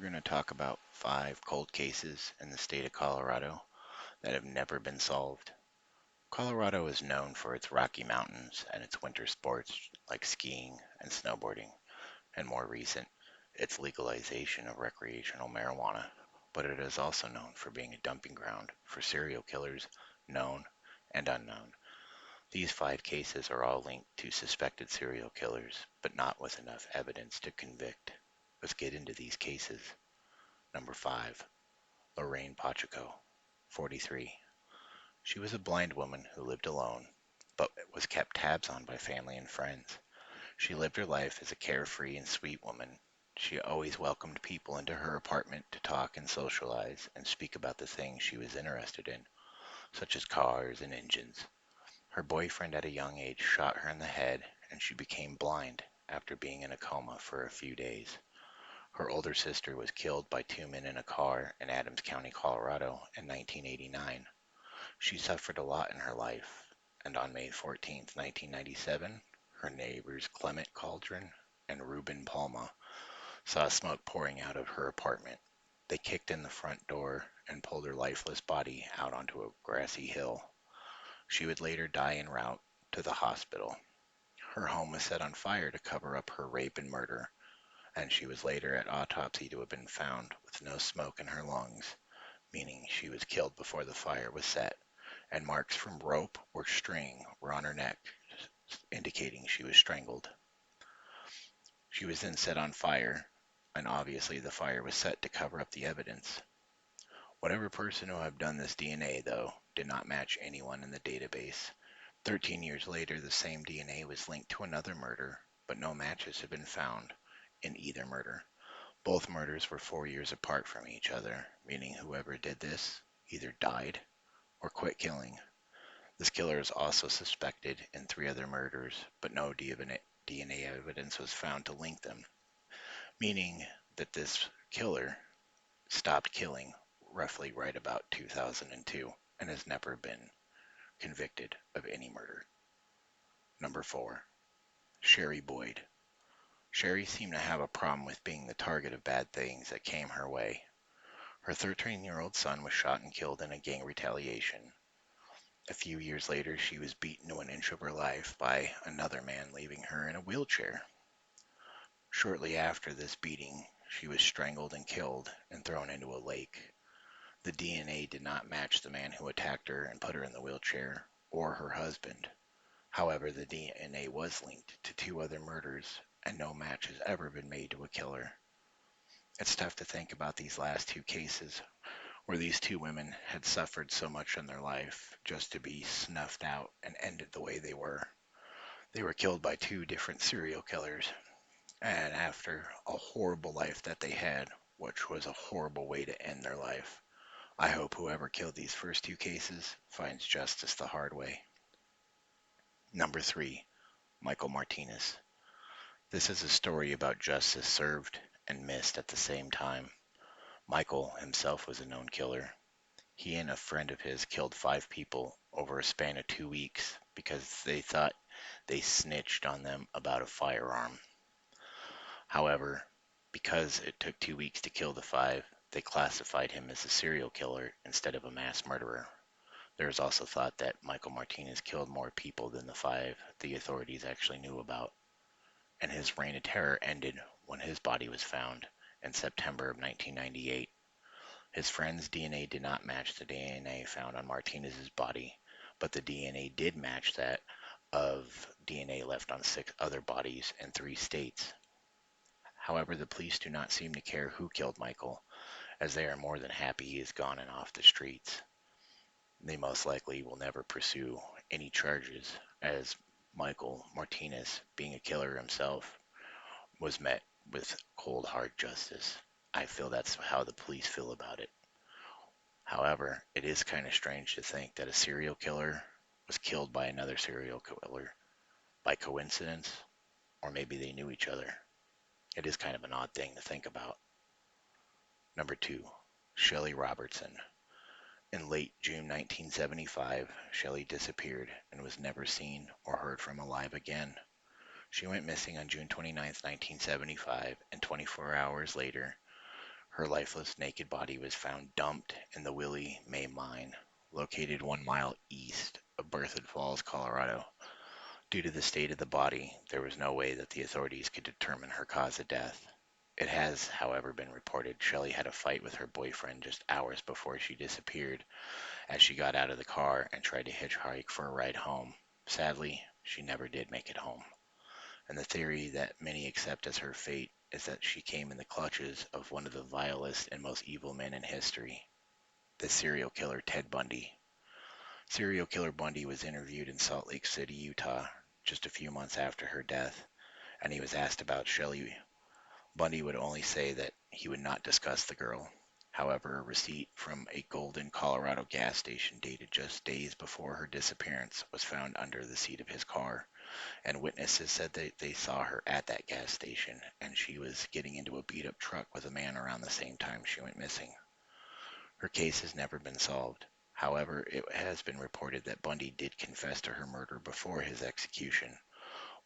going to talk about 5 cold cases in the state of Colorado that have never been solved. Colorado is known for its Rocky Mountains and its winter sports like skiing and snowboarding, and more recent, its legalization of recreational marijuana. But it is also known for being a dumping ground for serial killers, known and unknown. These 5 cases are all linked to suspected serial killers, but not with enough evidence to convict. Let's get into these cases. Number 5. Lorraine Pacheco, 43. She was a blind woman who lived alone, but was kept tabs on by family and friends. She lived her life as a carefree and sweet woman. She always welcomed people into her apartment to talk and socialize and speak about the things she was interested in, such as cars and engines. Her boyfriend at a young age shot her in the head, and she became blind after being in a coma for a few days. Her older sister was killed by 2 men in a car in Adams County, Colorado in 1989. She suffered a lot in her life, and on May 14, 1997, her neighbors Clement Cauldron and Ruben Palma saw smoke pouring out of her apartment. They kicked in the front door and pulled her lifeless body out onto a grassy hill. She would later die en route to the hospital. Her home was set on fire to cover up her rape and murder, and she was later at autopsy to have been found with no smoke in her lungs, meaning she was killed before the fire was set, and marks from rope or string were on her neck, indicating she was strangled. She was then set on fire, and obviously the fire was set to cover up the evidence. Whatever person who had done this DNA, though, did not match anyone in the database. 13 years later, the same DNA was linked to another murder, but no matches had been found in either murder. Both murders were 4 years apart from each other, meaning whoever did this either died or quit killing. This killer is also suspected in 3 other murders, but no DNA evidence was found to link them, meaning that this killer stopped killing roughly right about 2002 and has never been convicted of any murder. Number 4. Sherry Boyd. Sherry seemed to have a problem with being the target of bad things that came her way. Her 13-year-old son was shot and killed in a gang retaliation. A few years later, she was beaten to an inch of her life by another man, leaving her in a wheelchair. Shortly after this beating, she was strangled and killed and thrown into a lake. The DNA did not match the man who attacked her and put her in the wheelchair or her husband. However, the DNA was linked to 2 other murders, and no match has ever been made to a killer. It's tough to think about these last 2 cases, where these 2 women had suffered so much in their life just to be snuffed out and ended the way they were. They were killed by 2 different serial killers, and after a horrible life that they had, which was a horrible way to end their life. I hope whoever killed these first 2 cases finds justice the hard way. Number 3. Michael Martinez. This is a story about justice served and missed at the same time. Michael himself was a known killer. He and a friend of his killed 5 people over a span of 2 weeks because they thought they snitched on them about a firearm. However, because it took 2 weeks to kill the 5, they classified him as a serial killer instead of a mass murderer. There is also thought that Michael Martinez killed more people than the 5 the authorities actually knew about, and his reign of terror ended when his body was found in September of 1998. His friend's DNA did not match the DNA found on Martinez's body, but the DNA did match that of DNA left on 6 other bodies in 3 states. However, the police do not seem to care who killed Michael, as they are more than happy he is gone and off the streets. They most likely will never pursue any charges, as Michael Martinez, being a killer himself, was met with cold hard justice. I feel that's how the police feel about it. However, it is kind of strange to think that a serial killer was killed by another serial killer by coincidence, or maybe they knew each other. It is kind of an odd thing to think about. Number 2. Shelley Robertson. In late June 1975, Shelley disappeared and was never seen or heard from alive again. She went missing on June 29, 1975, and 24 hours later, Her lifeless, naked body was found dumped in the Willie Mae Mine, located 1 mile east of Berthoud Falls, Colorado. Due to the state of the body, there was no way that the authorities could determine her cause of death. It has, however, been reported Shelley had a fight with her boyfriend just hours before she disappeared as she got out of the car and tried to hitchhike for a ride home. Sadly, she never did make it home. And the theory that many accept as her fate is that she came in the clutches of one of the vilest and most evil men in history, the serial killer Ted Bundy. Serial killer Bundy was interviewed in Salt Lake City, Utah, just a few months after her death, and he was asked about Shelley. Bundy would only say that he would not discuss the girl. However, a receipt from a Golden, Colorado gas station dated just days before her disappearance was found under the seat of his car, and witnesses said that they saw her at that gas station, and she was getting into a beat-up truck with a man around the same time she went missing. Her case has never been solved. However, it has been reported that Bundy did confess to her murder before his execution.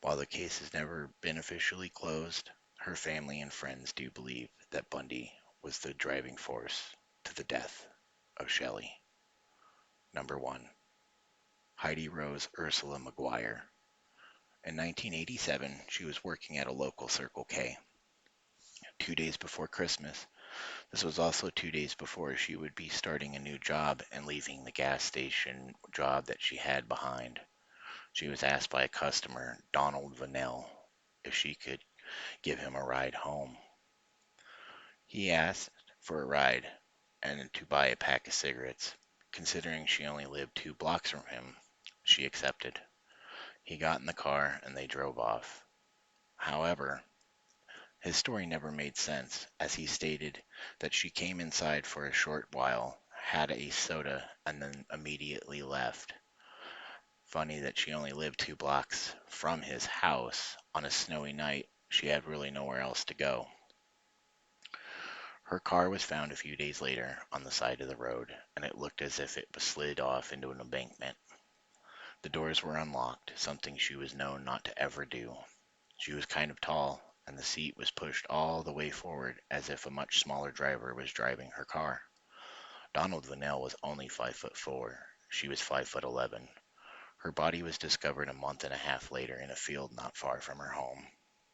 While the case has never been officially closed, her family and friends do believe that Bundy was the driving force to the death of Shelley. Number 1. Heidi Rose Ursula McGuire. In 1987, she was working at a local Circle K. 2 days before Christmas, this was also 2 days before she would be starting a new job and leaving the gas station job that she had behind. She was asked by a customer, Donald Vanell, if she could give him a ride home. He asked for a ride and to buy a pack of cigarettes. Considering she only lived 2 blocks from him, she accepted. He got in the car and they drove off. However, his story never made sense, as he stated that she came inside for a short while, had a soda, and then immediately left. Funny that she only lived 2 blocks from his house. On a snowy night, she had really nowhere else to go. Her car was found a few days later on the side of the road, and it looked as if it was slid off into an embankment. The doors were unlocked, something she was known not to ever do. She was kind of tall, and the seat was pushed all the way forward as if a much smaller driver was driving her car. Donald Vanell was only 5'4". She was 5'11". Her body was discovered a month and a half later in a field not far from her home.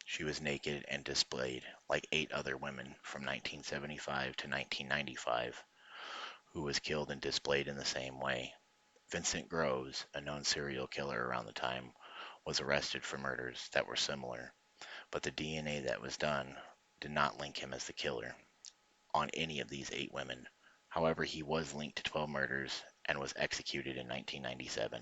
She was naked and displayed, like 8 other women from 1975 to 1995, who was killed and displayed in the same way. Vincent Groves, a known serial killer around the time, was arrested for murders that were similar, but the DNA that was done did not link him as the killer on any of these 8 women. However, he was linked to 12 murders and was executed in 1997.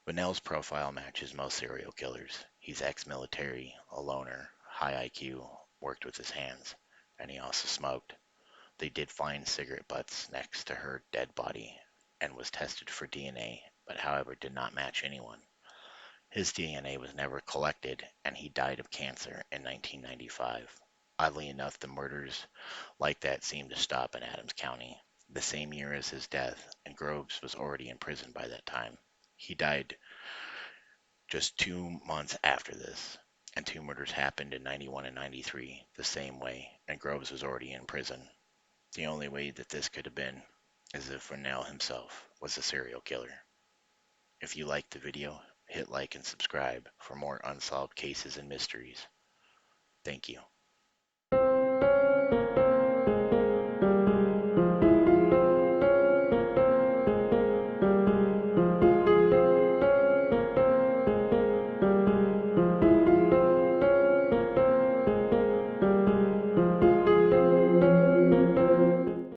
Vanell's profile matches most serial killers. He's ex-military, a loner, high IQ, worked with his hands, and he also smoked. They did find cigarette butts next to her dead body and was tested for DNA, but however did not match anyone. His DNA was never collected, and he died of cancer in 1995. Oddly enough, the murders like that seemed to stop in Adams County, the same year as his death, and Groves was already in prison by that time. He died just 2 months after this, and 2 murders happened in 91 and 93 the same way, and Groves was already in prison. The only way that this could have been is if Vanell himself was a serial killer. If you liked the video, hit like and subscribe for more unsolved cases and mysteries. Thank you.